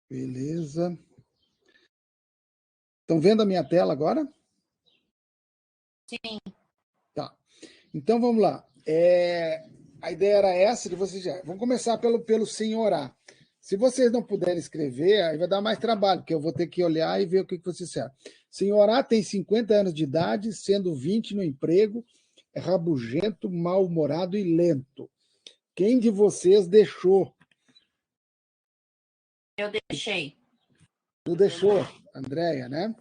Beleza. Estão vendo a minha tela agora? Sim. Tá. Então vamos lá. A ideia era essa de vocês já. Vamos começar pelo senhor A. Se vocês não puderem escrever, aí vai dar mais trabalho, porque eu vou ter que olhar e ver o que vocês disseram. Senhor A tem 50 anos de idade, sendo 20 no emprego, é rabugento, mal-humorado e lento. Quem de vocês deixou? Eu deixei. Tu deixou, Andréia, né?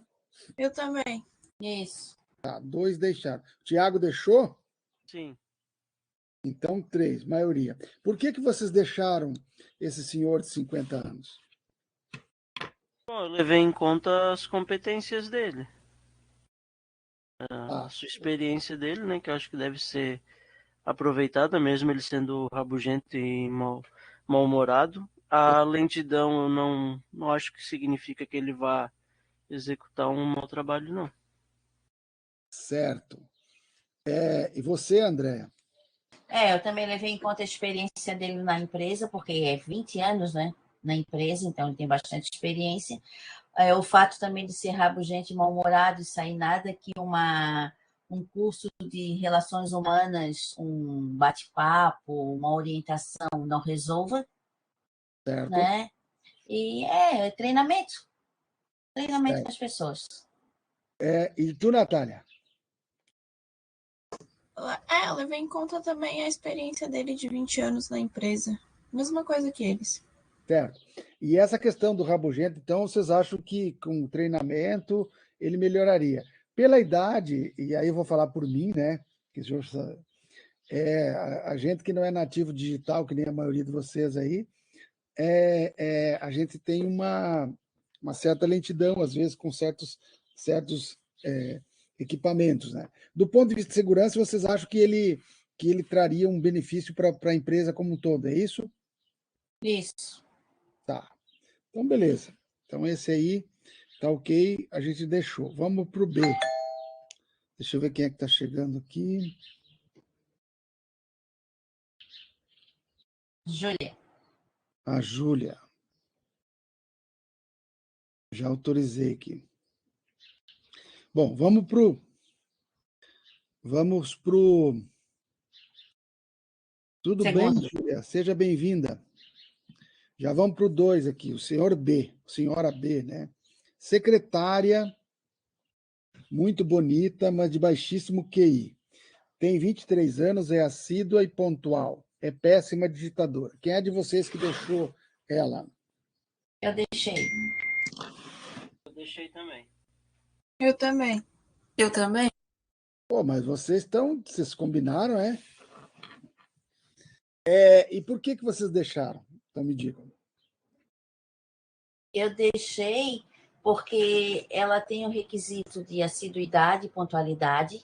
Eu também. Isso. Tá, 2 deixaram. Tiago deixou? Sim. Então, 3, maioria. Por que vocês deixaram esse senhor de 50 anos? Bom, eu levei em conta as competências dele. A sua experiência dele, né? Que eu acho que deve ser aproveitada, mesmo ele sendo rabugento e mal-humorado. A lentidão eu não acho que significa que ele vá executar um mau trabalho, não. Certo. E você, Andréa? Eu também levei em conta a experiência dele na empresa, porque é 20 anos, né, na empresa, então ele tem bastante experiência. O fato também de ser rabugento e mal-humorado e sair nada que um curso de relações humanas, um bate-papo, uma orientação não resolva, Certo. né? E treinamento das pessoas. E tu, Natália? Eu levei em conta também a experiência dele de 20 anos na empresa. Mesma coisa que eles. Certo. E essa questão do rabugento, então, vocês acham que com treinamento ele melhoraria? Pela idade, e aí eu vou falar por mim, né? Que a gente que não é nativo digital, que nem a maioria de vocês aí, a gente tem uma certa lentidão, às vezes, com certos equipamentos. Né? Do ponto de vista de segurança, vocês acham que ele traria um benefício para a empresa como um todo, é isso? Isso. Tá. Então, beleza. Então, esse aí tá ok, a gente deixou. Vamos para o B. Deixa eu ver quem é que está chegando aqui. Júlia. A Júlia. Já autorizei aqui. Bom, vamos pro. Tudo Segundo. bem, Júlia? Seja bem-vinda. Já vamos para o 2 aqui, o senhor B, senhora B, né? Secretária, muito bonita, mas de baixíssimo QI. Tem 23 anos, é assídua e pontual. É péssima digitadora. Quem é de vocês que deixou ela? Eu deixei. Eu deixei também. Eu também. Eu também. Pô, mas vocês combinaram, é? E por que vocês deixaram? Então me digam. Eu deixei porque ela tem o requisito de assiduidade e pontualidade.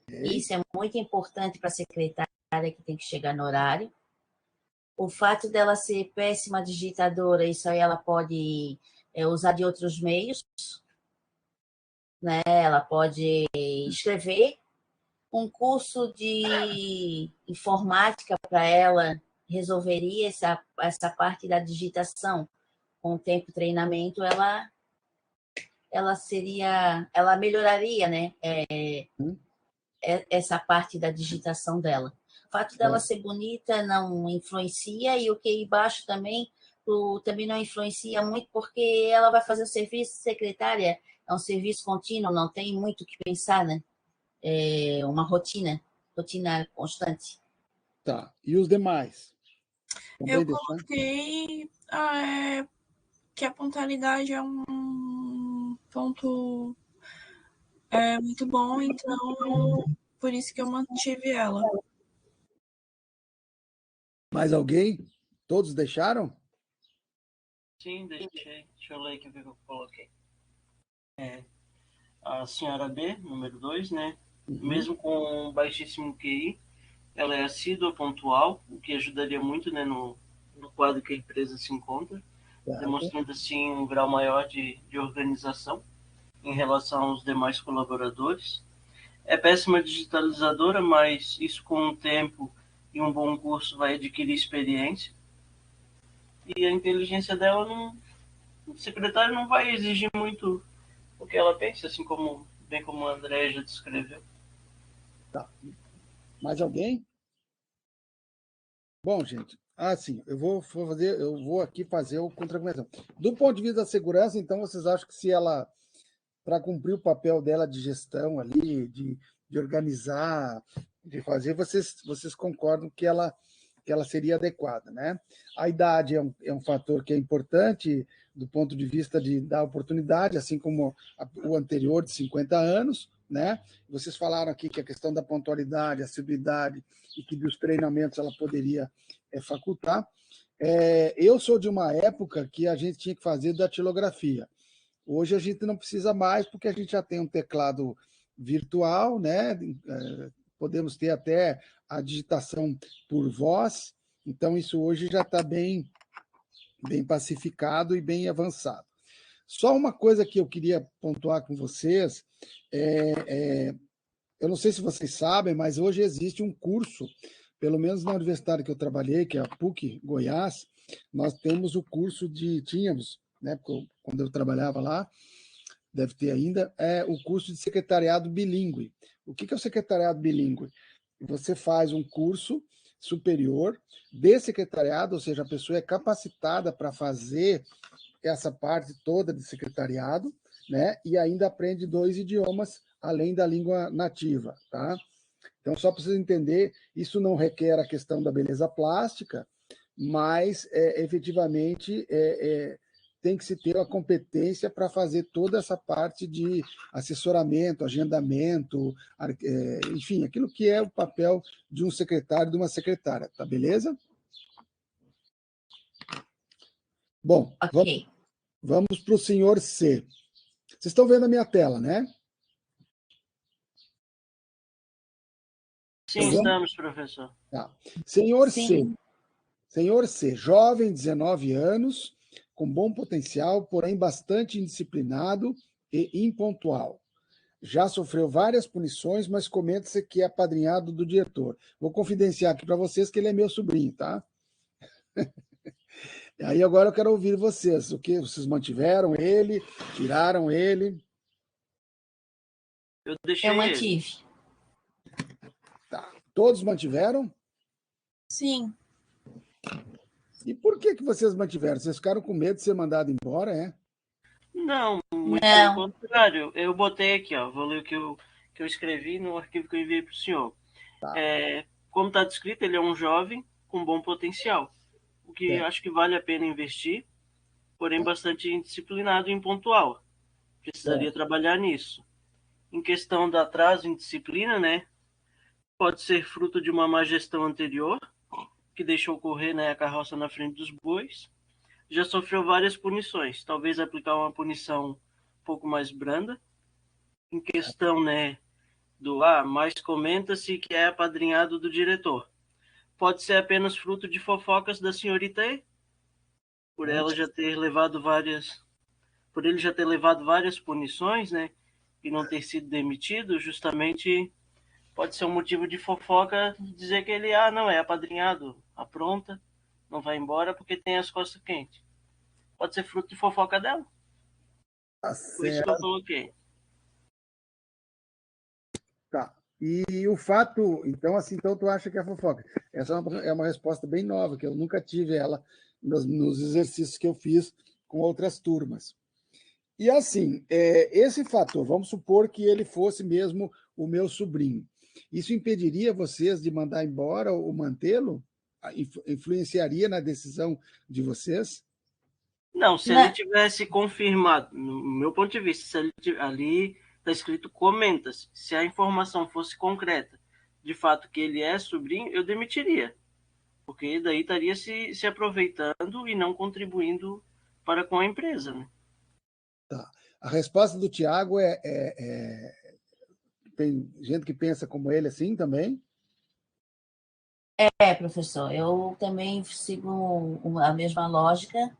Okay. Isso é muito importante para a secretária que tem que chegar no horário. O fato dela ser péssima digitadora, isso aí ela pode usar de outros meios. Né? Ela pode escrever um curso de informática para ela, resolveria essa parte da digitação. Com o tempo de treinamento, ela melhoraria, né? Essa parte da digitação dela. O fato dela ser bonita não influencia, e o QI baixo também não influencia muito, porque ela vai fazer o serviço de secretária, é um serviço contínuo, não tem muito o que pensar, né? É uma rotina constante. Tá. E os demais? Eu coloquei que a pontualidade é um ponto muito bom, então por isso que eu mantive ela. Mais alguém? Todos deixaram? Sim, deixei. Deixa eu ler aqui o que eu coloquei. A senhora B, número 2, né? Uhum. Mesmo com baixíssimo QI, ela é assídua, pontual, o que ajudaria muito, né, no quadro que a empresa se encontra, demonstrando assim um grau maior de organização em relação aos demais colaboradores. É péssima digitalizadora, mas isso com o tempo e um bom curso vai adquirir experiência. E a inteligência dela O secretário não vai exigir muito o que ela pensa, assim como, bem como a André já descreveu. Tá. Mais alguém? Bom, gente, assim, eu vou aqui fazer o contra-argumentação. Do ponto de vista da segurança, então, vocês acham que se ela, para cumprir o papel dela de gestão ali, de organizar, de fazer, vocês concordam que ela seria adequada, né? A idade é um fator que é importante do ponto de vista de dar oportunidade, assim como o anterior de 50 anos, né? Vocês falaram aqui que a questão da pontualidade, assiduidade e que dos treinamentos ela poderia facultar. Eu sou de uma época que a gente tinha que fazer datilografia. Hoje a gente não precisa mais, porque a gente já tem um teclado virtual, né? Podemos ter até a digitação por voz, então isso hoje já está bem pacificado e bem avançado. Só uma coisa que eu queria pontuar com vocês, eu não sei se vocês sabem, mas hoje existe um curso, pelo menos na universidade que eu trabalhei, que é a PUC Goiás, nós temos o curso tínhamos, né, quando eu trabalhava lá, deve ter ainda, é o curso de secretariado bilíngue. O que é o secretariado bilíngue? Você faz um curso superior de secretariado, ou seja, a pessoa é capacitada para fazer essa parte toda de secretariado, né? E ainda aprende 2 idiomas além da língua nativa, tá? Então, só para vocês entenderem, isso não requer a questão da beleza plástica, mas efetivamente tem que se ter a competência para fazer toda essa parte de assessoramento, agendamento, enfim, aquilo que é o papel de um secretário, de uma secretária, tá beleza? Bom, Ok. vamos para o senhor C. Vocês estão vendo a minha tela, né? Sim, estamos, professor. Tá. Senhor C. Sim. Senhor C, jovem, 19 anos, com bom potencial, porém bastante indisciplinado e impontual. Já sofreu várias punições, mas comenta-se que é apadrinhado do diretor. Vou confidenciar aqui para vocês que ele é meu sobrinho, tá? E aí agora eu quero ouvir vocês. O que vocês mantiveram ele? Tiraram ele? Eu deixei Eu ele. mantive. Tá. Todos mantiveram? Sim. E por que vocês mantiveram? Vocês ficaram com medo de ser mandado embora, é? Não, muito pelo Não. contrário. Eu botei aqui, ó, vou ler o que eu escrevi no arquivo que eu enviei para o senhor. Tá. Como está descrito, ele é um jovem com bom potencial, o que É. acho que vale a pena investir, porém bastante indisciplinado e impontual. Precisaria trabalhar nisso. Em questão do atraso em disciplina, né, pode ser fruto de uma má gestão anterior, que deixou correr, né, a carroça na frente dos bois. Já sofreu várias punições, talvez aplicar uma punição um pouco mais branda. Em questão, né, mas comenta-se que é apadrinhado do diretor. Pode ser apenas fruto de fofocas da senhorita E, por ele já ter levado várias punições, né, e não ter sido demitido, justamente pode ser um motivo de fofoca dizer que ele não é apadrinhado, apronta, não vai embora porque tem as costas quentes. Pode ser fruto de fofoca dela. Tá Por isso que eu certo. coloquei. Tá. E o fato, então, assim, então tu acha que é fofoca? Essa é uma resposta bem nova, que eu nunca tive ela nos exercícios que eu fiz com outras turmas. E assim, esse fator, vamos supor que ele fosse mesmo o meu sobrinho. Isso impediria vocês de mandar embora ou mantê-lo? Influenciaria na decisão de vocês? Não, se ele tivesse confirmado, no meu ponto de vista, se ele ali está escrito comentas, se a informação fosse concreta, de fato que ele é sobrinho, eu demitiria. Porque daí estaria se aproveitando e não contribuindo para com a empresa, né? Tá. A resposta do Tiago tem gente que pensa como ele assim também? Professor, eu também sigo a mesma lógica,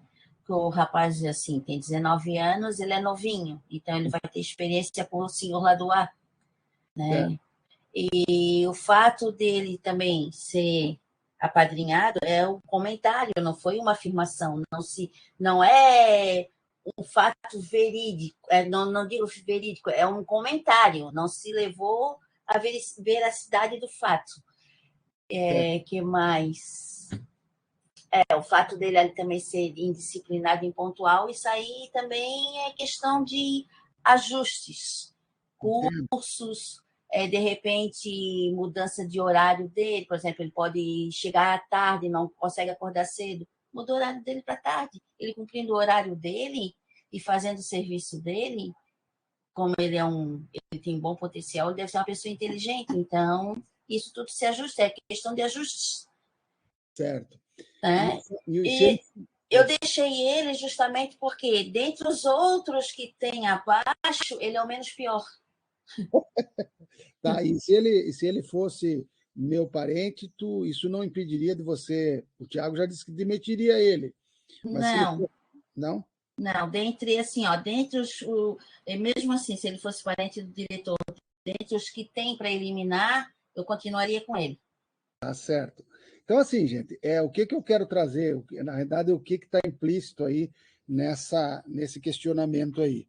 que o rapaz, assim, tem 19 anos, ele é novinho, então ele vai ter experiência com o senhor lá do ar, né? E o fato dele também ser apadrinhado é um comentário, não foi uma afirmação, não é um fato verídico, não digo verídico, é um comentário, não se levou a veracidade do fato. Que mais? O fato dele ali também ser indisciplinado e impontual, isso aí também é questão de ajustes, cursos, de repente, mudança de horário dele, por exemplo, ele pode chegar à tarde, não consegue acordar cedo, muda o horário dele para tarde. Ele cumprindo o horário dele e fazendo o serviço dele, como ele tem um bom potencial, ele deve ser uma pessoa inteligente. Então, isso tudo se ajusta, é questão de ajustes. Certo. Né? E eu deixei ele justamente porque, dentre os outros que tem abaixo, ele é o menos pior. Tá, e se ele fosse meu parente, isso não impediria de você. O Tiago já disse que demitiria ele. Mas não. Não? Não, dentre assim, dentre mesmo assim, se ele fosse parente do diretor, dentre os que tem para eliminar, eu continuaria com ele. Tá certo. Então, assim, gente, o que eu quero trazer, na verdade, o que está implícito aí nesse questionamento aí.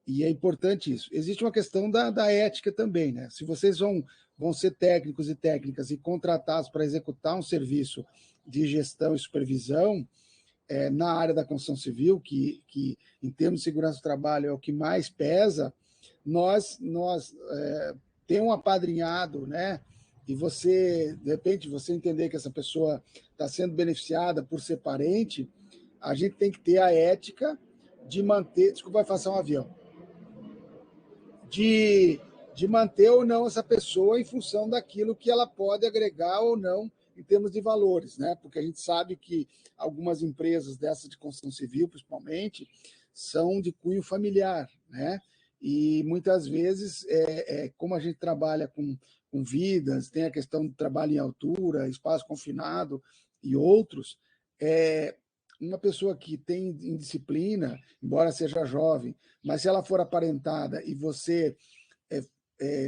E é importante isso. Existe uma questão da ética também, né? Se vocês vão ser técnicos e técnicas e contratados para executar um serviço de gestão e supervisão na área da construção civil, que em termos de segurança do trabalho é o que mais pesa, nós temos um apadrinhado, né? E você, de repente, você entender que essa pessoa está sendo beneficiada por ser parente, a gente tem que ter a ética de manter. Desculpa, vai passar um avião. De manter ou não essa pessoa em função daquilo que ela pode agregar ou não em termos de valores, né? Porque a gente sabe que algumas empresas dessas de construção civil, principalmente, são de cunho familiar, né? E muitas vezes, como a gente trabalha com vidas, tem a questão do trabalho em altura, espaço confinado e outros, uma pessoa que tem indisciplina, embora seja jovem, mas se ela for aparentada e você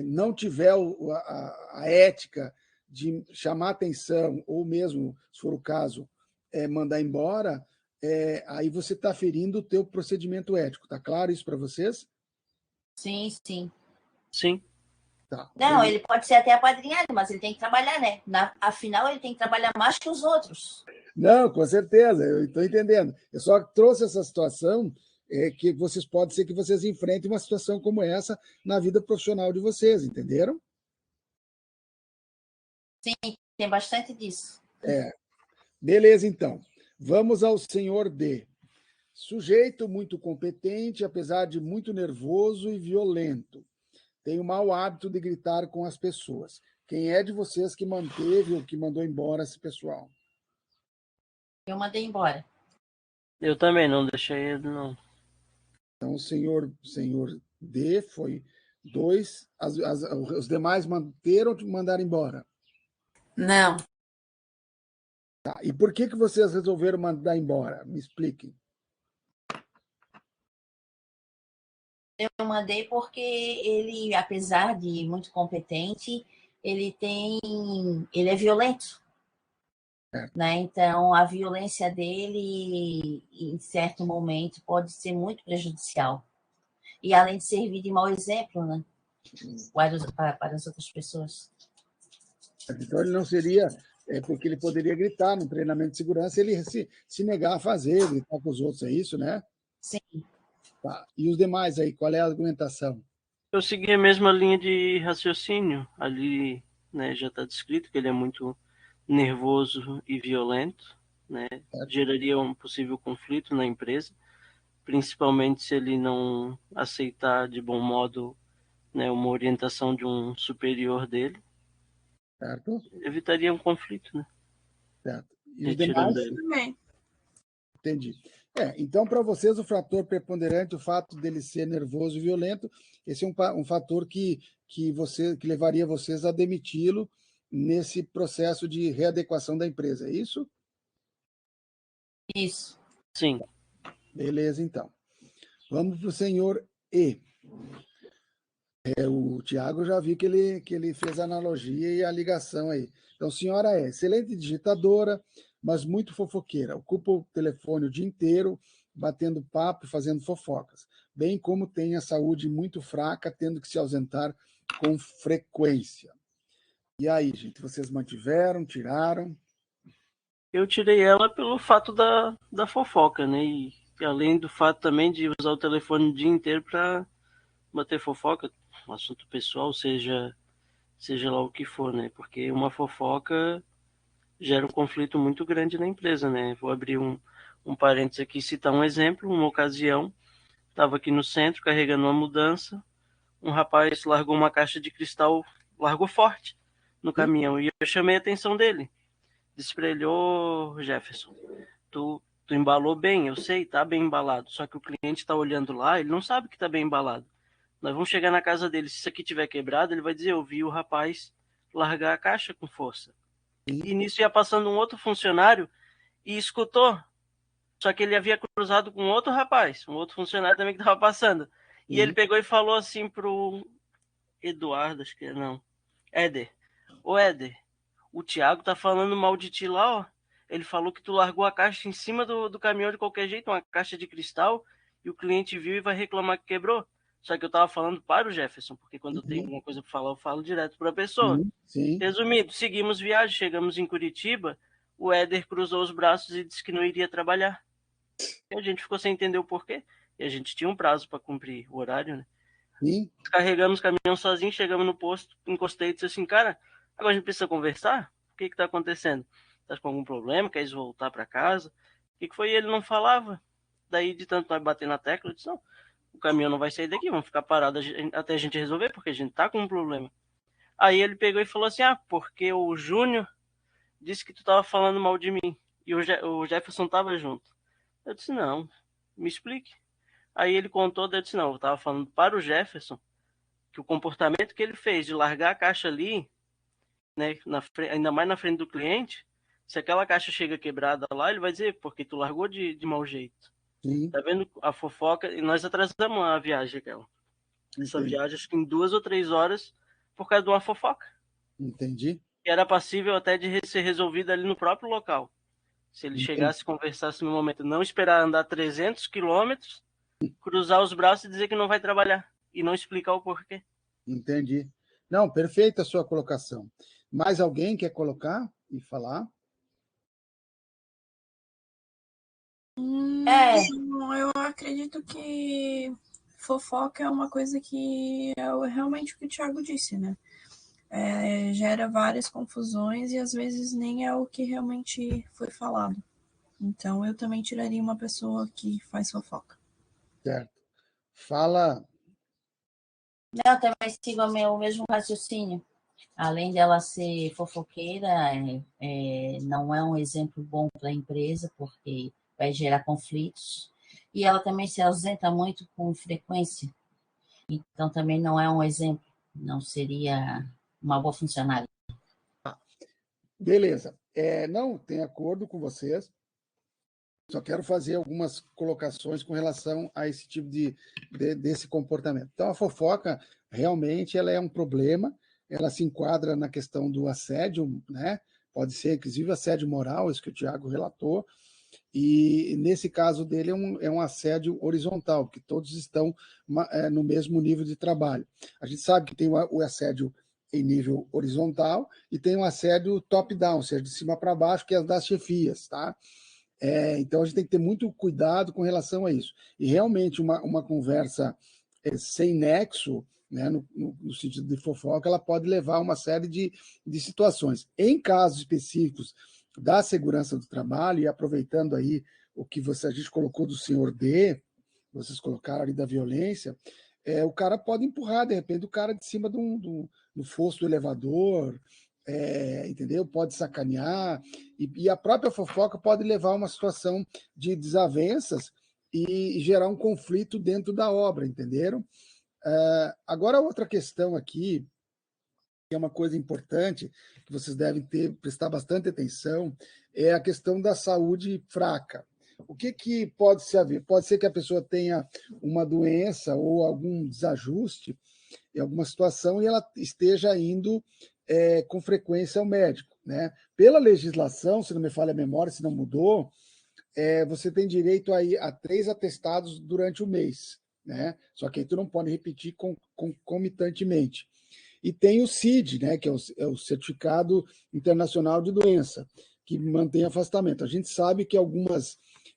não tiver a ética de chamar atenção, ou mesmo, se for o caso, mandar embora, aí você está ferindo o teu procedimento ético. Está claro isso para vocês? Sim, sim. Sim. Tá. Não, ele pode ser até apadrinhado, mas ele tem que trabalhar, né? Afinal, ele tem que trabalhar mais que os outros. Não, com certeza, eu estou entendendo. Eu só trouxe essa situação que pode ser que vocês enfrentem uma situação como essa na vida profissional de vocês, entenderam? Sim, tem bastante disso. Beleza, então. Vamos ao senhor D. Sujeito muito competente, apesar de muito nervoso e violento. Tem o mau hábito de gritar com as pessoas. Quem é de vocês que manteve ou que mandou embora esse pessoal? Eu mandei embora. Eu também não deixei ele, não. Então, o senhor D foi 2. Os demais manteram ou mandaram embora? Não. Tá. E por que vocês resolveram mandar embora? Me expliquem. Eu mandei porque ele, apesar de muito competente, ele é violento. Né? Então, a violência dele, em certo momento, pode ser muito prejudicial. E além de servir de mau exemplo, né? Para as outras pessoas. Então, ele não seria, porque ele poderia gritar no treinamento de segurança, ele se negar a fazer, gritar com os outros, é isso, né? Sim. Tá. E os demais aí, qual é a argumentação? Eu segui a mesma linha de raciocínio. Ali, né, já está descrito que ele é muito nervoso e violento, né? Geraria um possível conflito na empresa, principalmente se ele não aceitar de bom modo, né, uma orientação de um superior dele. Certo? Evitaria um conflito, né? Certo. E os demais? Também. Entendi. Então, para vocês, o fator preponderante, o fato dele ser nervoso e violento, esse é um fator que levaria vocês a demiti-lo nesse processo de readequação da empresa, é isso? Isso. Sim. Beleza, então. Vamos para o senhor E. O Tiago já vi que ele fez a analogia e a ligação aí. Então, senhora é excelente digitadora, mas muito fofoqueira. Ocupa o telefone o dia inteiro batendo papo e fazendo fofocas, bem como tem a saúde muito fraca, tendo que se ausentar com frequência. E aí, gente, vocês mantiveram, tiraram? Eu tirei ela pelo fato da fofoca, né? E além do fato também de usar o telefone o dia inteiro para bater fofoca, um assunto pessoal, seja lá o que for, né? Porque uma fofoca gera um conflito muito grande na empresa, né? Vou abrir um parênteses aqui e citar um exemplo. Uma ocasião, estava aqui no centro carregando uma mudança, um rapaz largou uma caixa de cristal, largou forte no caminhão, e eu chamei a atenção dele. Disse para ele: ô Jefferson, tu embalou bem, eu sei, tá bem embalado, só que o cliente tá olhando lá, ele não sabe que tá bem embalado. Nós vamos chegar na casa dele, se isso aqui tiver quebrado, ele vai dizer: eu vi o rapaz largar a caixa com força. E nisso ia passando um outro funcionário e escutou, só que ele havia cruzado com outro rapaz, um outro funcionário também que estava passando. E ele pegou e falou assim pro Eduardo, acho que não, Éder: ô Éder, o Thiago tá falando mal de ti lá, ó. Ele falou que tu largou a caixa em cima do caminhão de qualquer jeito, uma caixa de cristal, e o cliente viu e vai reclamar que quebrou. Só que eu tava falando para o Jefferson, porque quando eu tenho alguma coisa para falar, eu falo direto para a pessoa. Sim. Resumindo, seguimos viagem, chegamos em Curitiba, o Éder cruzou os braços e disse que não iria trabalhar. E a gente ficou sem entender o porquê. E a gente tinha um prazo para cumprir o horário, né? Sim. Carregamos o caminhão sozinho, chegamos no posto, encostei e disse assim: cara, agora a gente precisa conversar? O que tá acontecendo? Tá com algum problema? Queres voltar para casa? O que foi? Ele não falava. Daí, de tanto nós bater na tecla, eu disse: não, o caminhão não vai sair daqui, vamos ficar parados até a gente resolver, porque a gente tá com um problema. Aí ele pegou e falou assim: porque o Júnior disse que tu tava falando mal de mim, e o Jefferson tava junto. Eu disse: não, me explique. Aí ele contou, eu disse: não, eu tava falando para o Jefferson que o comportamento que ele fez de largar a caixa ali, né, ainda mais na frente do cliente, se aquela caixa chega quebrada lá, ele vai dizer: porque tu largou de mau jeito. Sim. Tá vendo a fofoca? E nós atrasamos a viagem, aquela. Essa viagem, acho que em 2 ou 3 horas, por causa de uma fofoca. Entendi. Que era passível até de ser resolvida ali no próprio local. Se ele chegasse e conversasse no momento, não esperar andar 300 quilômetros, cruzar os braços e dizer que não vai trabalhar. E não explicar o porquê. Entendi. Não, perfeita a sua colocação. Mais alguém quer colocar e falar? Eu acredito que fofoca é uma coisa que é realmente o que o Thiago disse, né? Gera várias confusões e às vezes nem é o que realmente foi falado. Então eu também tiraria uma pessoa que faz fofoca. Certo. Fala. Não, também sigo o mesmo raciocínio. Além dela ser fofoqueira, não é um exemplo bom para a empresa, porque vai gerar conflitos. E ela também se ausenta muito com frequência. Então, também não é um exemplo, não seria uma boa funcionária. Beleza. Não, tenho acordo com vocês. Só quero fazer algumas colocações com relação a esse tipo desse comportamento. Então, a fofoca, realmente, ela é um problema, ela se enquadra na questão do assédio, né? Pode ser, inclusive, assédio moral, isso que o Thiago relatou, e nesse caso dele é um assédio horizontal, que todos estão no mesmo nível de trabalho. A gente sabe que tem o assédio em nível horizontal e tem um assédio top-down, ou seja, de cima para baixo, que é das chefias, tá? Então, a gente tem que ter muito cuidado com relação a isso. E, realmente, uma conversa sem nexo, né, no sentido de fofoca, ela pode levar a uma série de situações. Em casos específicos da segurança do trabalho, e aproveitando aí o que a gente colocou do senhor D, vocês colocaram ali da violência, o cara pode empurrar, de repente, o cara de cima do fosso do elevador, entendeu? Pode sacanear, e a própria fofoca pode levar a uma situação de desavenças e gerar um conflito dentro da obra, entenderam? Agora, outra questão aqui, que é uma coisa importante, que vocês devem prestar bastante atenção, é a questão da saúde fraca. O que pode se haver? Pode ser que a pessoa tenha uma doença ou algum desajuste em alguma situação e ela esteja indo com frequência ao médico, né? Pela legislação, se não me falha a memória, se não mudou, você tem direito a 3 atestados durante o mês, né? Só que aí tu não pode repetir concomitantemente. E tem o CID, né, que é o Certificado Internacional de Doença, que mantém afastamento. A gente sabe que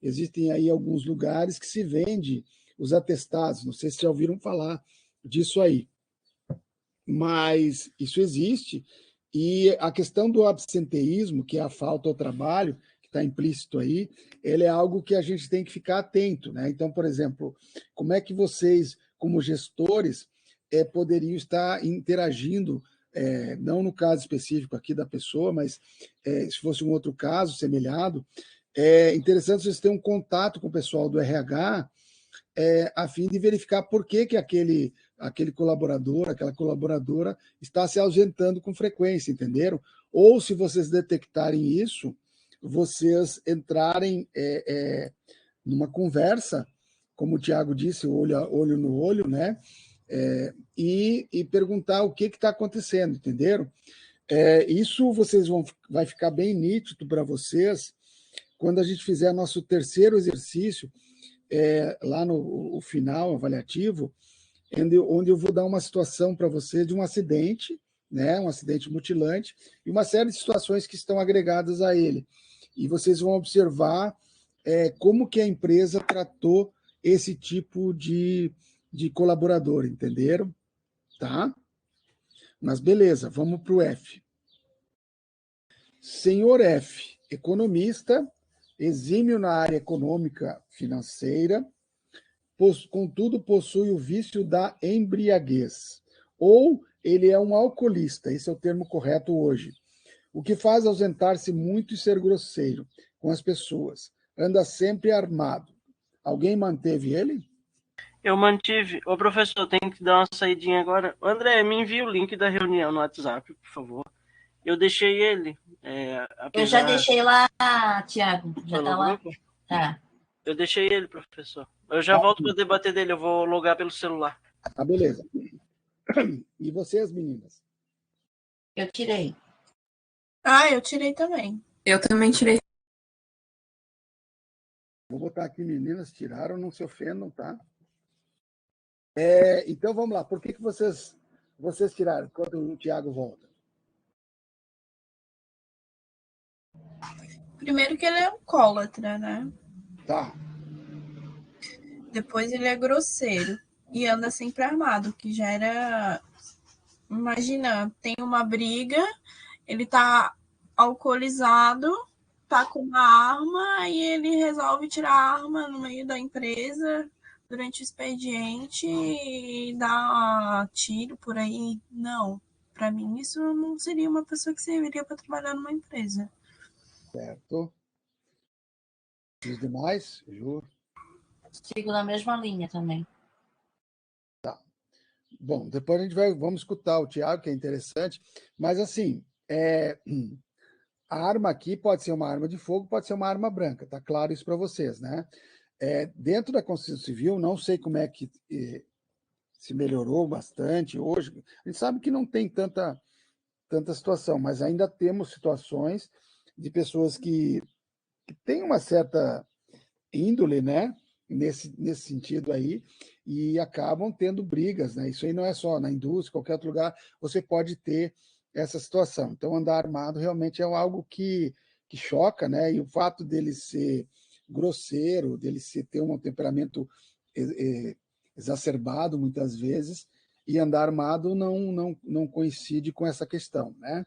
existem aí alguns lugares que se vende os atestados, não sei se já ouviram falar disso aí, mas isso existe, e a questão do absenteísmo, que é a falta ao trabalho, que está implícito aí, ele é algo que a gente tem que ficar atento, né? Então, por exemplo, como é que vocês, como gestores, poderiam estar interagindo, não no caso específico aqui da pessoa, mas se fosse um outro caso semelhado, é interessante vocês terem um contato com o pessoal do RH, a fim de verificar por que aquele colaborador, aquela colaboradora está se ausentando com frequência, entenderam? Ou, se vocês detectarem isso, vocês entrarem numa conversa, como o Tiago disse, olho no olho, né? E perguntar o que está acontecendo, entenderam? Isso vai ficar bem nítido para vocês quando a gente fizer nosso terceiro exercício, lá no final, avaliativo, onde eu vou dar uma situação para vocês de um acidente, né, um acidente mutilante, e uma série de situações que estão agregadas a ele. E vocês vão observar como que a empresa tratou esse tipo de colaborador, entenderam? Tá? Mas beleza, vamos para o F. Senhor F, economista, exímio na área econômica financeira, contudo possui o vício da embriaguez. Ou ele é um alcoolista, esse é o termo correto hoje, o que faz ausentar-se muito e ser grosseiro com as pessoas. Anda sempre armado. Alguém manteve ele? Eu mantive. Ô, professor, tenho que dar uma saidinha agora. André, me envia o link da reunião no WhatsApp, por favor. Eu deixei ele. Eu já deixei lá, Tiago. Já está lá. Grupo? Tá. Eu deixei ele, professor. Eu já volto para debater dele. Eu vou logar pelo celular. Tá, beleza. E vocês, meninas? Eu tirei. Eu tirei também. Eu também tirei. Vou botar aqui, meninas tiraram, não se ofendam, tá? Então, vamos lá. Por que vocês tiraram, enquanto o Tiago volta? Primeiro que ele é alcoólatra, né? Tá. Depois ele é grosseiro e anda sempre armado, que já era... Imagina, tem uma briga, ele tá alcoolizado, tá com uma arma e ele resolve tirar a arma no meio da empresa durante o expediente e dar tiro por aí. Não, para mim isso não seria uma pessoa que serviria para trabalhar numa empresa. Certo. E os demais, Ju? Sigo na mesma linha também. Tá. Bom, depois vamos escutar o Tiago, que é interessante, mas assim, a arma aqui pode ser uma arma de fogo, pode ser uma arma branca, tá claro isso para vocês, né? Dentro da Constituição Civil, não sei como é que se melhorou bastante hoje, a gente sabe que não tem tanta situação, mas ainda temos situações de pessoas que têm uma certa índole, né? Nesse sentido aí, e acabam tendo brigas, né? Isso aí não é só na indústria, qualquer outro lugar, você pode ter essa situação. Então, andar armado realmente é algo que choca, né? E o fato dele ser grosseiro, dele ter um temperamento exacerbado muitas vezes, e andar armado não coincide com essa questão, né?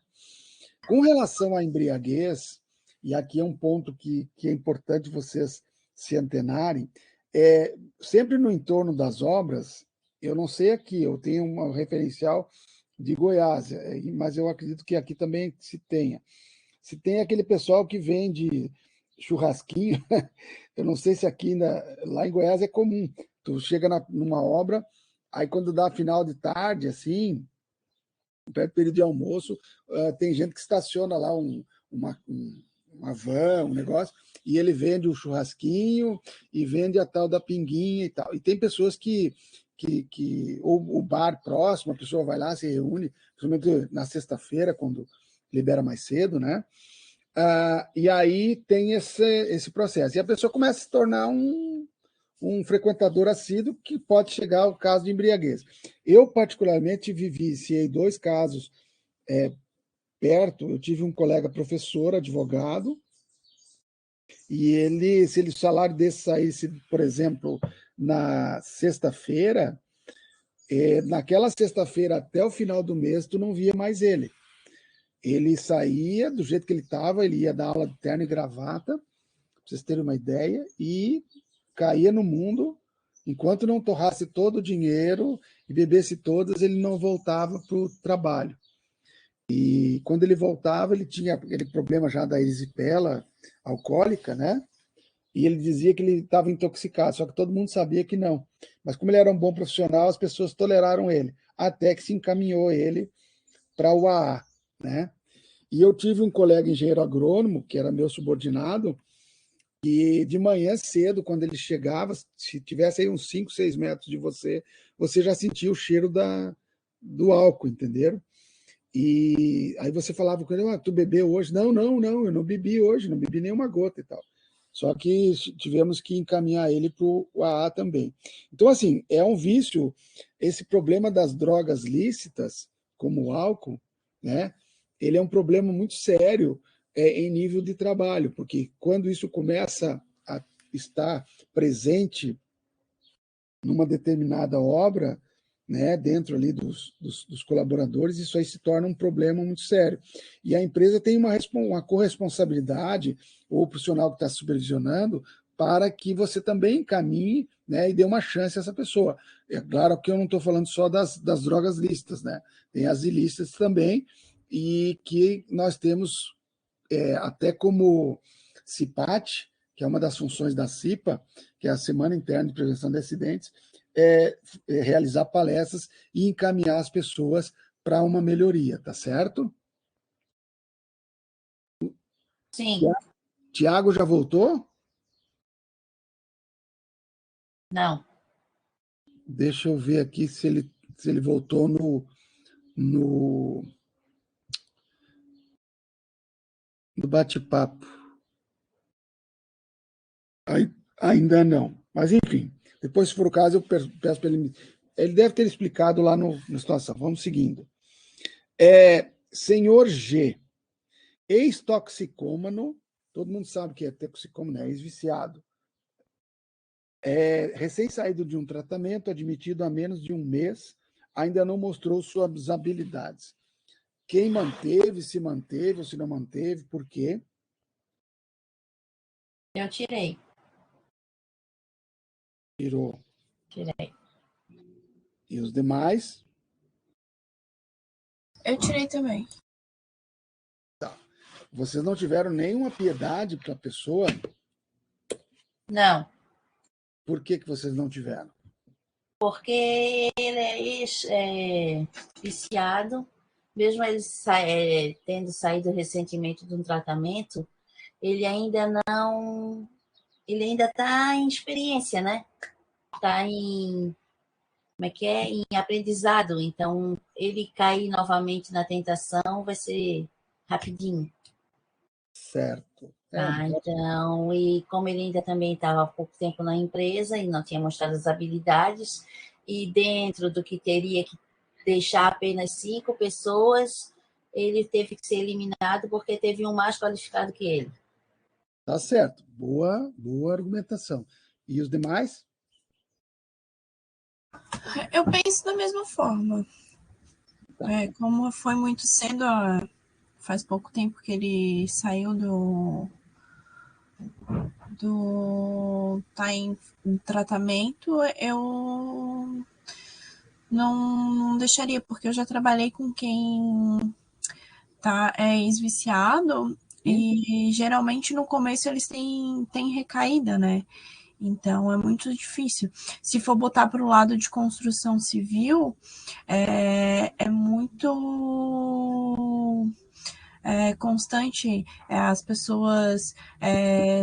Com relação à embriaguez, e aqui é um ponto que é importante vocês se antenarem, sempre no entorno das obras, eu não sei aqui, eu tenho um referencial de Goiás, mas eu acredito que aqui também se tenha. Se tem aquele pessoal que vende churrasquinho, eu não sei se aqui, lá em Goiás é comum, tu chega numa obra, aí quando dá final de tarde, assim, perto do período de almoço, tem gente que estaciona lá uma van, um negócio, e ele vende o churrasquinho e vende a tal da pinguinha e tal. E tem pessoas ou o bar próximo, a pessoa vai lá, se reúne, principalmente na sexta-feira, quando libera mais cedo, né? E aí tem esse processo. E a pessoa começa a se tornar um frequentador assíduo que pode chegar ao caso de embriaguez. Eu, particularmente, vivenciei 2 casos perto. Eu tive um colega professor, advogado, e ele, se o salário desse saísse, por exemplo, na sexta-feira, naquela sexta-feira até o final do mês, tu não via mais ele. Ele saía do jeito que ele estava, ele ia dar aula de terno e gravata, para vocês terem uma ideia, e caía no mundo. Enquanto não torrasse todo o dinheiro e bebesse todas, ele não voltava para o trabalho. E quando ele voltava, ele tinha aquele problema já da erisipela alcoólica, né? E ele dizia que ele estava intoxicado, só que todo mundo sabia que não. Mas como ele era um bom profissional, as pessoas toleraram ele, até que se encaminhou ele para o AA, né? E eu tive um colega engenheiro agrônomo, que era meu subordinado, e de manhã cedo, quando ele chegava, se tivesse aí uns 5, 6 metros de você, você já sentia o cheiro do álcool, entenderam? E aí você falava com ele, tu bebeu hoje? Não, eu não bebi hoje, não bebi nenhuma gota e tal. Só que tivemos que encaminhar ele para o AA também. Então, assim, é um vício, esse problema das drogas lícitas, como o álcool, né? Ele é um problema muito sério em nível de trabalho, porque quando isso começa a estar presente numa determinada obra, né, dentro ali dos colaboradores, isso aí se torna um problema muito sério. E a empresa tem uma corresponsabilidade, ou o profissional que está supervisionando, para que você também encaminhe, né, e dê uma chance a essa pessoa. É claro que eu não estou falando só das drogas lícitas, né? Tem as ilícitas também, e que nós temos até como CIPAT, que é uma das funções da CIPA, que é a Semana Interna de Prevenção de Acidentes, realizar palestras e encaminhar as pessoas para uma melhoria, tá certo? Sim. Tiago já voltou? Não. Deixa eu ver aqui se ele voltou no bate-papo. Ainda não. Mas, enfim, depois, se for o caso, eu peço para ele. Ele deve ter explicado lá na situação. Vamos seguindo. Senhor G, ex-toxicômano, todo mundo sabe que é toxicômano, é ex-viciado. Recém-saído de um tratamento, admitido há menos de um mês, ainda não mostrou suas habilidades. Quem manteve, se manteve ou se não manteve, por quê? Eu tirei. Tirou. Tirei. E os demais? Eu tirei também. Tá. Vocês não tiveram nenhuma piedade para a pessoa? Não. Por que vocês não tiveram? Porque ele é viciado, mesmo ele tendo saído recentemente de um tratamento, ele ainda não. Ele ainda está em experiência, né? Está em. Como é que é? Em aprendizado. Então, ele cair novamente na tentação vai ser rapidinho. Certo. Então, e como ele ainda também estava há pouco tempo na empresa e não tinha mostrado as habilidades, e dentro do que teria que deixar apenas 5 pessoas, ele teve que ser eliminado porque teve um mais qualificado que ele. Tá certo. Boa argumentação. E os demais? Eu penso da mesma forma. Como foi muito cedo, faz pouco tempo que ele saiu tá em tratamento, eu não deixaria, porque eu já trabalhei com quem é ex-viciado e geralmente no começo eles têm recaída, né? Então é muito difícil. Se for botar para o lado de construção civil, é muito constante as pessoas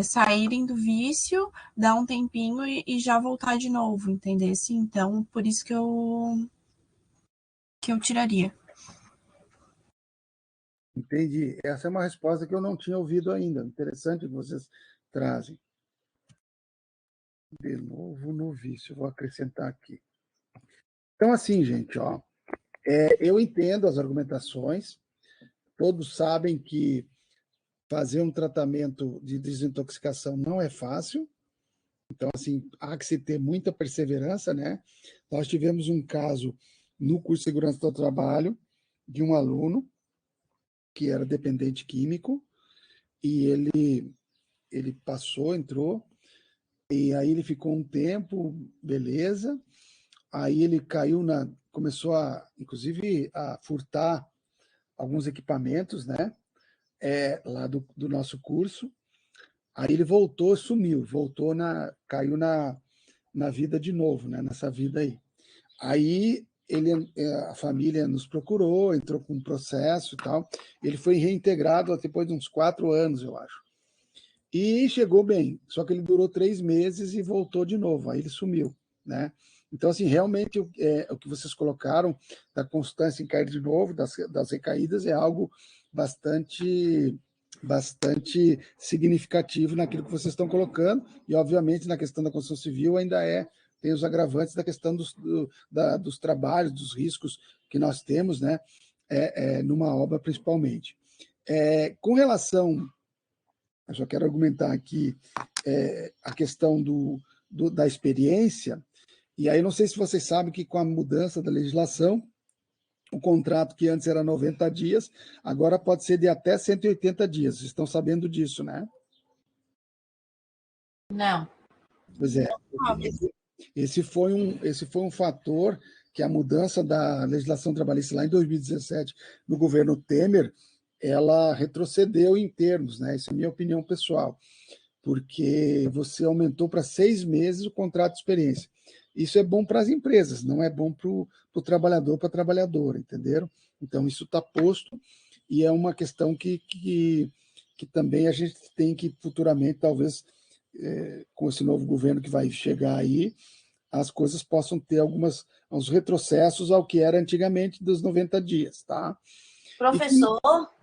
saírem do vício, dar um tempinho e já voltar de novo, entendeu? Então, por isso que eu tiraria. Entendi. Essa é uma resposta que eu não tinha ouvido ainda. Interessante que vocês trazem. De novo no vício, vou acrescentar aqui. Então, assim, gente, ó, eu entendo as argumentações, todos sabem que fazer um tratamento de desintoxicação não é fácil, então, assim, há que se ter muita perseverança, né? Nós tivemos um caso no curso de Segurança do Trabalho de um aluno que era dependente químico e ele passou, entrou, e aí ele ficou um tempo, beleza, aí ele caiu começou inclusive, a furtar alguns equipamentos, né, lá do nosso curso, aí ele voltou, sumiu, caiu na vida de novo, né, nessa vida aí. Aí a família nos procurou, entrou com um processo e tal, ele foi reintegrado depois de uns 4 anos, eu acho. E chegou bem, só que ele durou 3 meses e voltou de novo, aí ele sumiu, né? Então, assim, realmente, o que vocês colocaram da constância em cair de novo, das recaídas, é algo bastante significativo naquilo que vocês estão colocando, e, obviamente, na questão da construção civil ainda tem os agravantes da questão dos trabalhos, dos riscos que nós temos, né? Numa obra, principalmente. Com relação... Eu só quero argumentar aqui a questão da experiência, e aí não sei se vocês sabem que com a mudança da legislação, o contrato que antes era 90 dias, agora pode ser de até 180 dias. Vocês estão sabendo disso, né? Não. Pois é. Esse foi um fator que a mudança da legislação trabalhista lá em 2017, no governo Temer, ela retrocedeu em termos, né? Essa é a minha opinião pessoal, porque você aumentou para 6 meses o contrato de experiência. Isso é bom para as empresas, não é bom para o trabalhador, para a trabalhadora, entenderam? Então, isso está posto e é uma questão que também a gente tem que futuramente, talvez, com esse novo governo que vai chegar aí, as coisas possam ter uns retrocessos ao que era antigamente dos 90 dias, tá? Professor,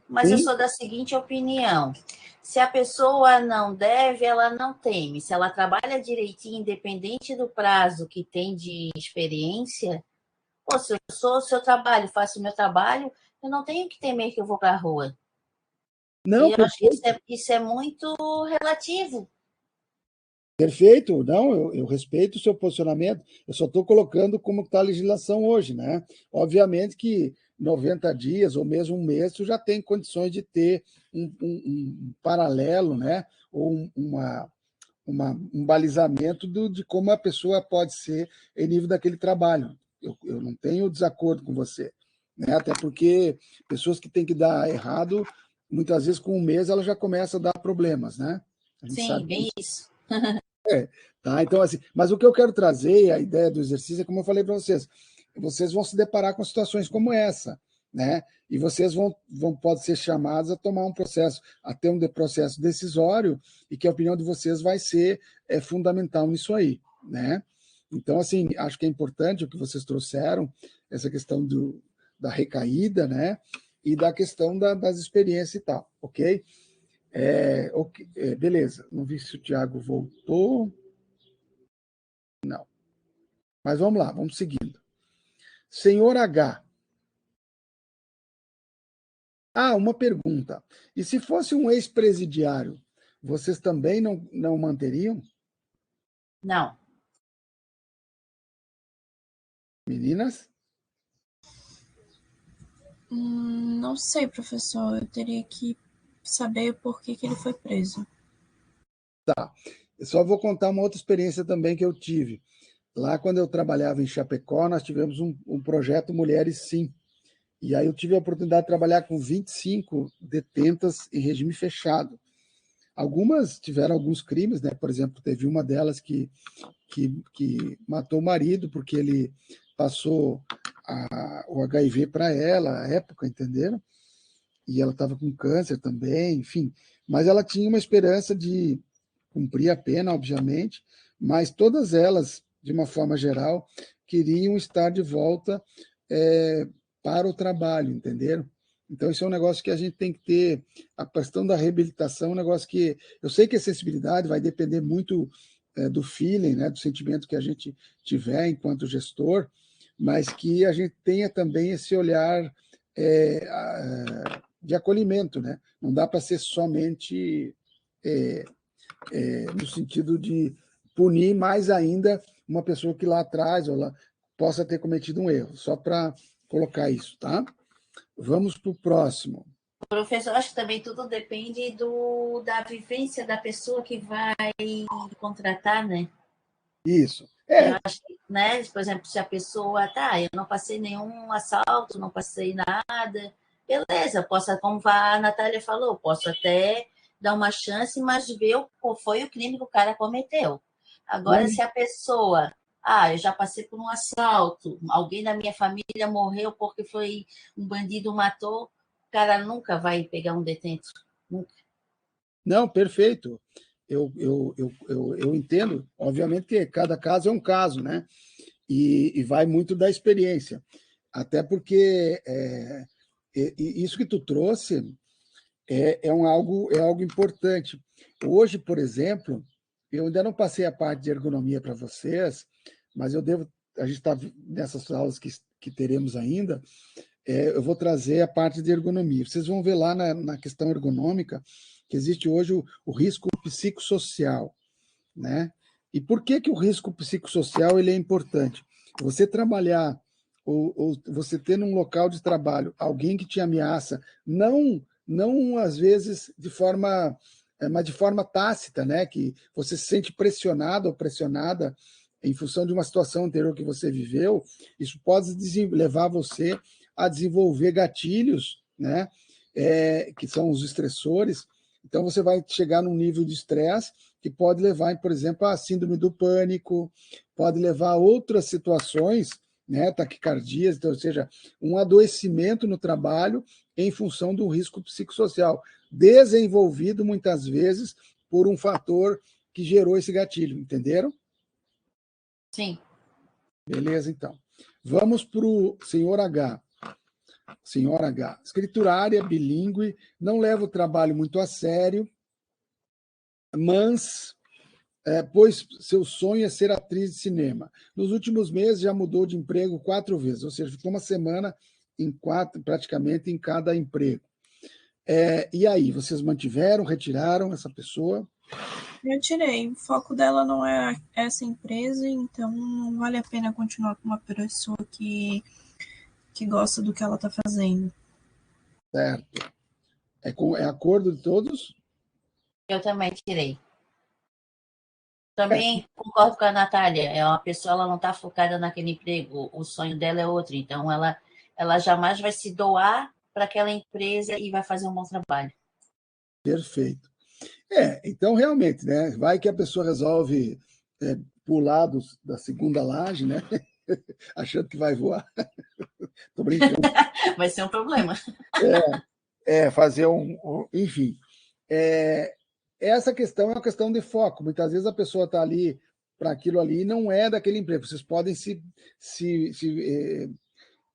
mas eu sou da seguinte opinião. Se a pessoa não deve, ela não teme. Se ela trabalha direitinho, independente do prazo que tem de experiência, se eu sou o seu trabalho, faço o meu trabalho, eu não tenho que temer que eu vou para a rua. Não, eu acho que isso é muito relativo. Perfeito, não, eu respeito o seu posicionamento, eu só estou colocando como está a legislação hoje, né? Obviamente que 90 dias ou mesmo um mês, tu já tem condições de ter um paralelo, né? Ou um balizamento de como a pessoa pode ser em nível daquele trabalho. Eu não tenho desacordo com você, né? Até porque pessoas que têm que dar errado, muitas vezes com um mês ela já começa a dar problemas, né? Sim, bem isso. Tá? Então, assim, mas o que eu quero trazer, a ideia do exercício, é como eu falei para vocês vão se deparar com situações como essa, né? E vocês podem ser chamados a tomar um processo, a ter um processo decisório, e que a opinião de vocês vai ser fundamental nisso aí, né? Então, assim, acho que é importante o que vocês trouxeram, essa questão da recaída, né? E da questão das experiências e tal, ok? Beleza, não vi se o Tiago voltou. Não. Mas vamos lá, vamos seguindo. Senhor H. Uma pergunta. E se fosse um ex-presidiário, vocês também não manteriam? Não. Meninas? Não sei, professor. Eu teria que saber por que ele foi preso. Tá. Eu só vou contar uma outra experiência também que eu tive. Lá, quando eu trabalhava em Chapecó, nós tivemos um projeto Mulheres Sim. E aí eu tive a oportunidade de trabalhar com 25 detentas em regime fechado. Algumas tiveram alguns crimes, né? Por exemplo, teve uma delas que matou o marido porque ele passou o HIV para ela, à época, entenderam? E ela estava com câncer também, enfim. Mas ela tinha uma esperança de cumprir a pena, obviamente, mas todas elas, de uma forma geral, queriam estar de volta para o trabalho, entenderam? Então, isso é um negócio que a gente tem que ter. A questão da reabilitação é um negócio que. Eu sei que a sensibilidade vai depender muito do feeling, né, do sentimento que a gente tiver enquanto gestor, mas que a gente tenha também esse olhar de acolhimento. Né? Não dá para ser somente no sentido de punir mais ainda uma pessoa que lá atrás ou lá, possa ter cometido um erro, só para colocar isso, tá? Vamos para o próximo. Professor, acho que também tudo depende da vivência da pessoa que vai contratar, né? Isso. Eu acho que, né? Por exemplo, se a pessoa, eu não passei nenhum assalto, não passei nada, beleza, posso, como a Natália falou, posso até dar uma chance, mas ver qual foi o crime que o cara cometeu. Agora, se a pessoa, eu já passei por um assalto, alguém da minha família morreu porque foi um bandido matou, o cara nunca vai pegar um detento. Nunca. Não, perfeito. Eu entendo, obviamente que cada caso é um caso, né? E vai muito da experiência. Até porque isso que tu trouxe é algo importante. Hoje, por exemplo, eu ainda não passei a parte de ergonomia para vocês, mas a gente está nessas aulas que teremos ainda, eu vou trazer a parte de ergonomia. Vocês vão ver lá na questão ergonômica que existe hoje o risco psicossocial, né? E por que o risco psicossocial ele é importante? Você trabalhar ou você ter num local de trabalho alguém que te ameaça, não às vezes mas de forma tácita, né? Que você se sente pressionado ou pressionada em função de uma situação anterior que você viveu, isso pode levar você a desenvolver gatilhos, né? Que são os estressores. Então, você vai chegar num nível de estresse que pode levar, por exemplo, a síndrome do pânico, pode levar a outras situações, né, taquicardias, então, ou seja, um adoecimento no trabalho em função do risco psicossocial, desenvolvido muitas vezes por um fator que gerou esse gatilho, entenderam? Sim. Beleza, então. Vamos para o senhor H. Senhor H. Escriturária, bilíngue, não leva o trabalho muito a sério, mas pois seu sonho é ser atriz de cinema. Nos últimos meses já mudou de emprego 4 vezes, ou seja, ficou uma semana praticamente em cada emprego. E aí, vocês mantiveram, retiraram essa pessoa? Eu tirei. O foco dela não é essa empresa, então não vale a pena continuar com uma pessoa que gosta do que ela está fazendo. Certo. É acordo de todos? Eu também tirei. Também concordo com a Natália. É uma pessoa, ela não está focada naquele emprego. O sonho dela é outro. Então, ela jamais vai se doar para aquela empresa e vai fazer um bom trabalho. Perfeito. Então, realmente, né? Vai que a pessoa resolve pular da segunda laje, né? Achando que vai voar. Tô brincando. Vai ser um problema. Fazer enfim. Essa questão é uma questão de foco. Muitas vezes a pessoa está ali para aquilo ali e não é daquele emprego. Vocês podem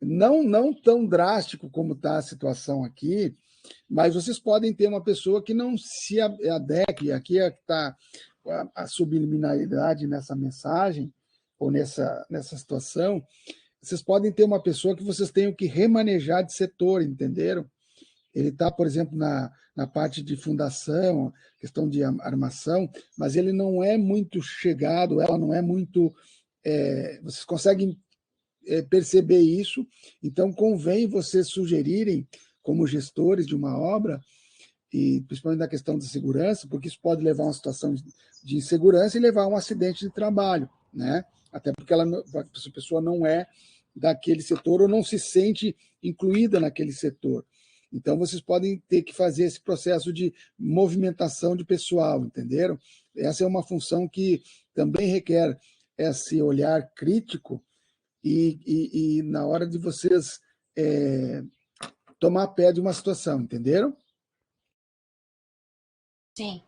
não tão drástico como está a situação aqui, mas vocês podem ter uma pessoa que não se adeque. Aqui é que está a subliminalidade nessa mensagem, ou nessa situação. Vocês podem ter uma pessoa que vocês tenham que remanejar de setor, entenderam? Ele está, por exemplo, na parte de fundação, questão de armação, mas ele não é muito chegado, ela não é muito. Vocês conseguem perceber isso, então convém vocês sugerirem, como gestores de uma obra, e principalmente na questão de segurança, porque isso pode levar a uma situação de insegurança e levar a um acidente de trabalho, né? Até porque a pessoa não é daquele setor ou não se sente incluída naquele setor. Então, vocês podem ter que fazer esse processo de movimentação de pessoal, entenderam? Essa é uma função que também requer esse olhar crítico e na hora de vocês tomar pé de uma situação, entenderam? Sim.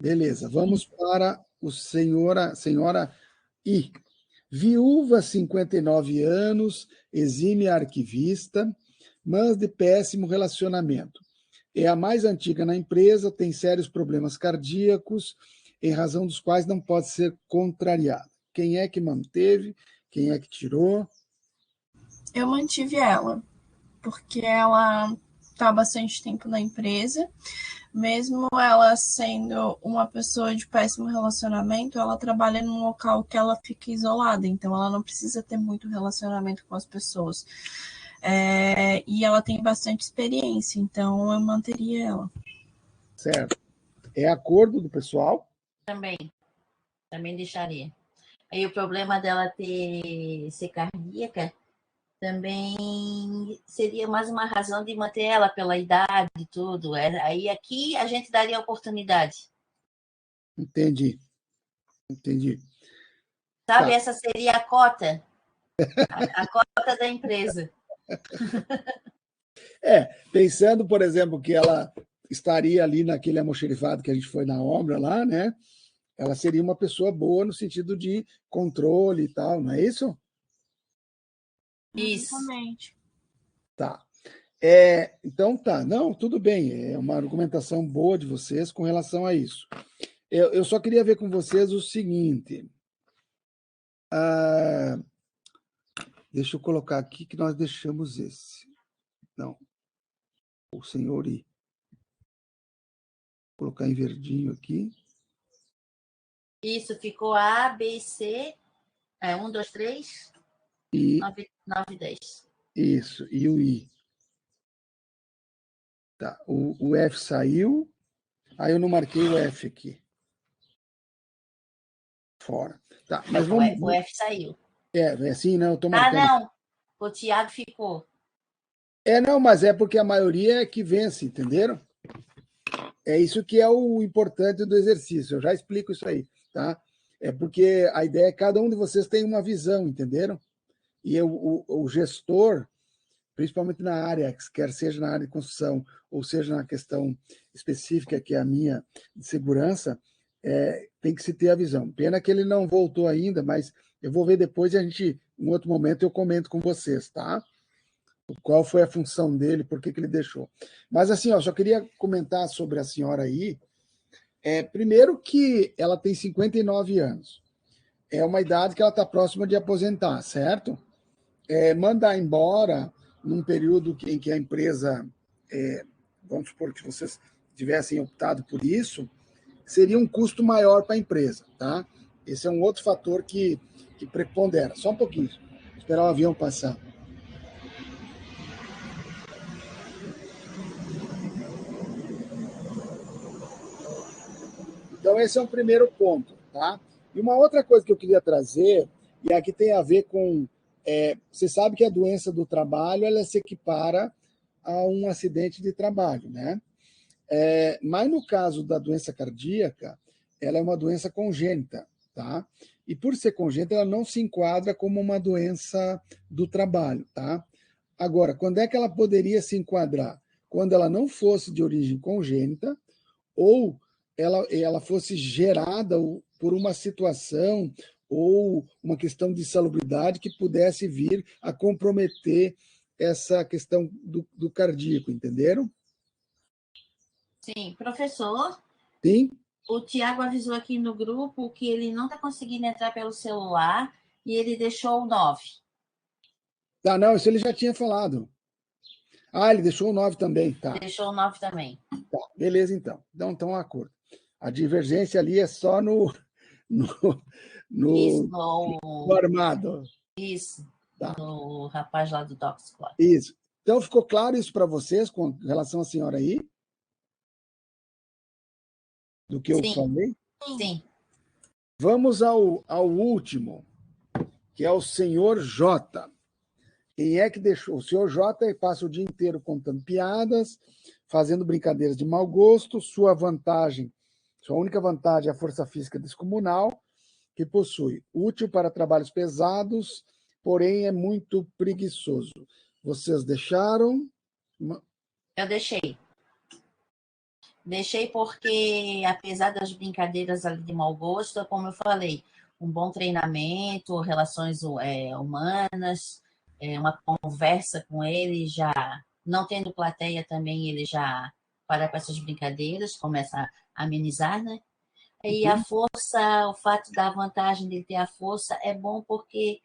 Beleza, vamos para o senhora I. Viúva, 59 anos, exime arquivista, mas de péssimo relacionamento. É a mais antiga na empresa, tem sérios problemas cardíacos, em razão dos quais não pode ser contrariada. Quem é que manteve? Quem é que tirou? Eu mantive ela, porque ela está há bastante tempo na empresa. Mesmo ela sendo uma pessoa de péssimo relacionamento, ela trabalha num local que ela fica isolada, então ela não precisa ter muito relacionamento com as pessoas. E ela tem bastante experiência, então eu manteria ela. Certo. É acordo do pessoal? Também deixaria. Aí o problema dela ser cardíaca também seria mais uma razão de manter ela pela idade e tudo. Aí aqui a gente daria oportunidade. Entendi. Sabe, Tá. essa seria a cota. A cota da empresa. Pensando, por exemplo, que ela estaria ali naquele almoxerifado que a gente foi na obra lá, né? Ela seria uma pessoa boa no sentido de controle e tal, não é isso? Isso. Exatamente. Tá. Então tá, não, tudo bem, é uma argumentação boa de vocês com relação a isso. Eu só queria ver com vocês o seguinte. Deixa eu colocar aqui que nós deixamos esse. Não. O senhor I. Vou colocar em verdinho aqui. Isso, ficou A, B, C. 1, 2, 3, E 9, 10. isso, e o I. Tá, o F saiu. Aí eu não marquei o F aqui. Fora. Tá, mas vamos. O F saiu. É assim, não, eu tô marcando. Não. O Tiago ficou. Não, mas é porque a maioria é que vence, entenderam? É isso que é o importante do exercício. Eu já explico isso aí, tá? É porque a ideia é que cada um de vocês tem uma visão, entenderam? E o gestor, principalmente na área, quer seja na área de construção, ou seja na questão específica, que é a minha, de segurança, tem que se ter a visão. Pena que ele não voltou ainda, mas eu vou ver depois e em outro momento, eu comento com vocês, tá? Qual foi a função dele, por que ele deixou. Mas assim, só queria comentar sobre a senhora aí. Primeiro que ela tem 59 anos. É uma idade que ela está próxima de aposentar, certo? Mandar embora num período em que a empresa, vamos supor que vocês tivessem optado por isso, seria um custo maior para a empresa, tá? Esse é um outro fator que prepondera. Só um pouquinho, esperar o avião passar. Então, esse é um primeiro ponto, tá? E uma outra coisa que eu queria trazer, e aqui tem a ver com... você sabe que a doença do trabalho, ela se equipara a um acidente de trabalho, né? Mas no caso da doença cardíaca, ela é uma doença congênita, tá? E por ser congênita, ela não se enquadra como uma doença do trabalho, tá? Agora, quando é que ela poderia se enquadrar? Quando ela não fosse de origem congênita ou ela fosse gerada por uma situação ou uma questão de salubridade que pudesse vir a comprometer essa questão do cardíaco, entenderam? Sim, professor. Sim. O Tiago avisou aqui no grupo que ele não está conseguindo entrar pelo celular e ele deixou o 9. Tá, não, isso ele já tinha falado. Ele deixou o 9 também, tá. Deixou o 9 também. Tá, beleza, então. Então, acordo. A divergência ali é só no armado. Isso, tá. No rapaz lá do Tóxico. Isso. Então, ficou claro isso para vocês com relação à senhora aí? Do que eu falei? Sim. Vamos ao último, que é o senhor J. Quem é que deixou? O senhor J passa o dia inteiro contando piadas, fazendo brincadeiras de mau gosto. Sua única vantagem é a força física descomunal, que possui. Útil para trabalhos pesados, porém é muito preguiçoso. Vocês deixaram? Eu deixei. Deixei porque, apesar das brincadeiras ali de mau gosto, como eu falei, um bom treinamento, relações humanas, uma conversa com ele já Não tendo plateia também, ele já para com essas brincadeiras, começa a amenizar, né? E a força, o fato da vantagem de ter a força é bom porque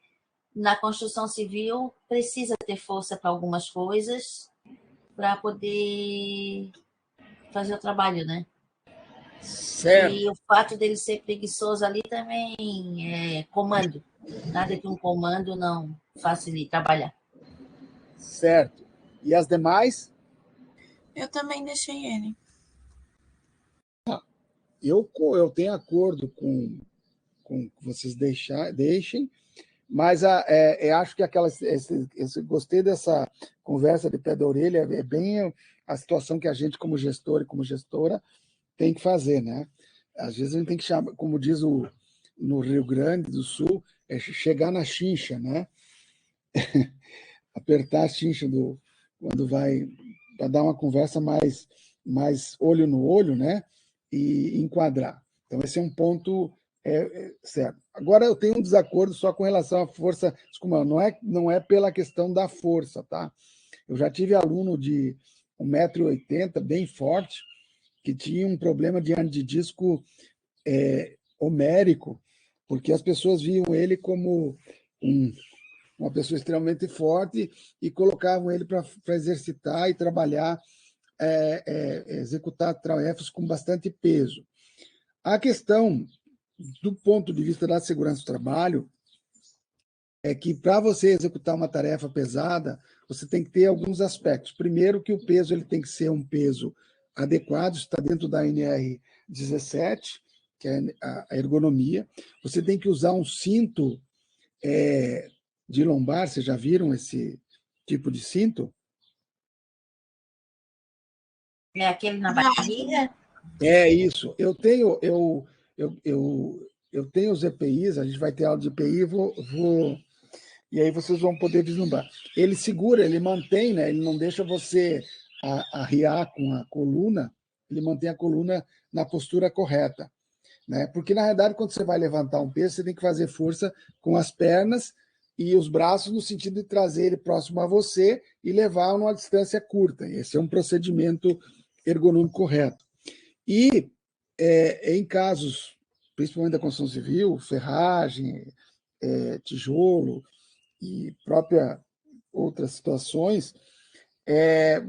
na construção civil precisa ter força para algumas coisas para poder fazer o trabalho, né? Certo, E o fato dele ser preguiçoso ali também é comando. Nada que um comando não facilite trabalhar. certo. E as demais? Eu também deixei ele. Eu tenho acordo com que vocês deixem, mas acho que gostei dessa conversa de pé da orelha, é bem a situação que a gente, como gestor e como gestora, tem que fazer, né? Às vezes a gente tem que chamar, como diz no Rio Grande do Sul, é chegar na chincha, né? Apertar a chincha quando vai para dar uma conversa mais olho no olho, né? E enquadrar. Então, esse é um ponto certo. Agora, eu tenho um desacordo só com relação à força. Desculpa, não é pela questão da força, tá? Eu já tive aluno de 1,80 m, bem forte, que tinha um problema de hernia de disco homérico, porque as pessoas viam ele como uma pessoa extremamente forte e colocavam ele para exercitar e trabalhar, executar tarefas com bastante peso. A questão, do ponto de vista da segurança do trabalho, é que para você executar uma tarefa pesada, você tem que ter alguns aspectos. Primeiro, que o peso ele tem que ser um peso adequado, está dentro da NR 17, que é a ergonomia. Você tem que usar um cinto de lombar, vocês já viram esse tipo de cinto? É aquele na barriga? É isso. Eu tenho os EPIs, a gente vai ter aula de EPI, e aí vocês vão poder vislumbrar. Ele segura, ele mantém, né? Ele não deixa você arriar com a coluna, ele mantém a coluna na postura correta, né? Porque, na realidade, quando você vai levantar um peso, você tem que fazer força com as pernas e os braços no sentido de trazer ele próximo a você e levar numa distância curta. Esse é um procedimento ergonômico correto. E em casos, principalmente da construção civil, ferragem, tijolo e própria outras situações,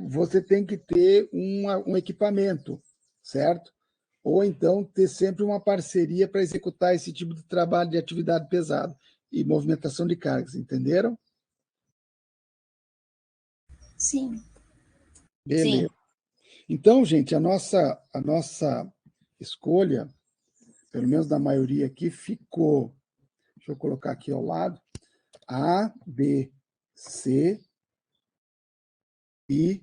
você tem que ter um equipamento, certo? Ou então ter sempre uma parceria para executar esse tipo de trabalho de atividade pesada e movimentação de cargas, entenderam? Sim. Beleza. Sim. Então, gente, a nossa escolha, pelo menos da maioria aqui, ficou, deixa eu colocar aqui ao lado, A, B, C e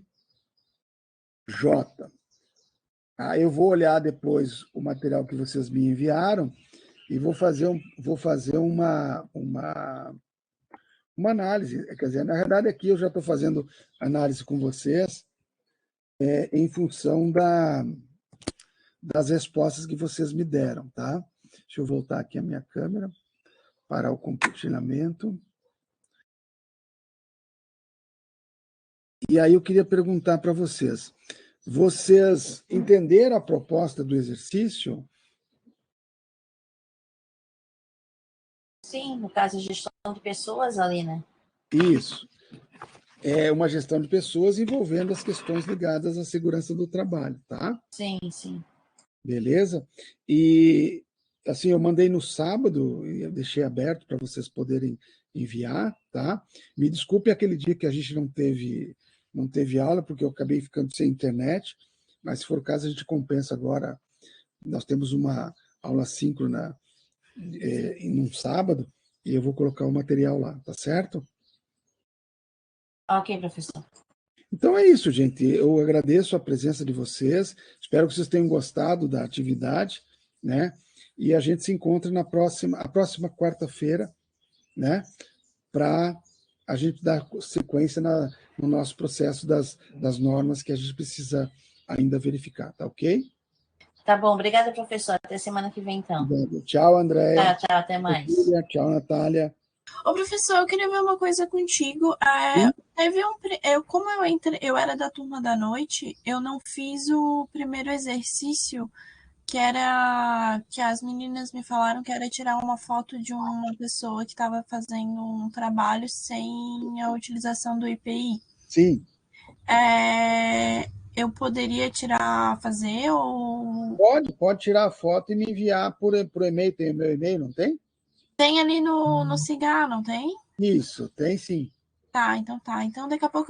J. Eu vou olhar depois o material que vocês me enviaram e vou fazer uma análise. Quer dizer, na verdade, aqui eu já estou fazendo análise com vocês em função das respostas que vocês me deram, tá? Deixa eu voltar aqui a minha câmera para o compartilhamento. E aí eu queria perguntar para vocês entenderam a proposta do exercício? Sim, no caso, gestão de pessoas ali, né? Isso. É uma gestão de pessoas envolvendo as questões ligadas à segurança do trabalho, tá? Sim, sim. Beleza? E, assim, eu mandei no sábado e eu deixei aberto para vocês poderem enviar, tá? Me desculpe aquele dia que a gente não teve aula, porque eu acabei ficando sem internet, mas se for o caso, a gente compensa agora. Nós temos uma aula síncrona em um sábado e eu vou colocar o material lá, tá certo? Ok, professor. Então é isso, gente. Eu agradeço a presença de vocês. Espero que vocês tenham gostado da atividade, né? E a gente se encontra a próxima quarta-feira, né? Para a gente dar sequência no nosso processo das normas que a gente precisa ainda verificar, tá ok? Tá bom, obrigada, professor. Até semana que vem, então. Obrigado. Tchau, Andréia. Tchau, tchau, até mais. Tchau, Natália. Ô, professor, eu queria ver uma coisa contigo. Como eu era da turma da noite, eu não fiz o primeiro exercício, que as meninas me falaram que era tirar uma foto de uma pessoa que estava fazendo um trabalho sem a utilização do IPI. Sim. Eu poderia fazer ou... Pode tirar a foto e me enviar por e-mail. Tem meu e-mail, não tem? Tem ali no Cigar, não tem? Isso, tem sim. Tá, então tá. Então daqui a pouco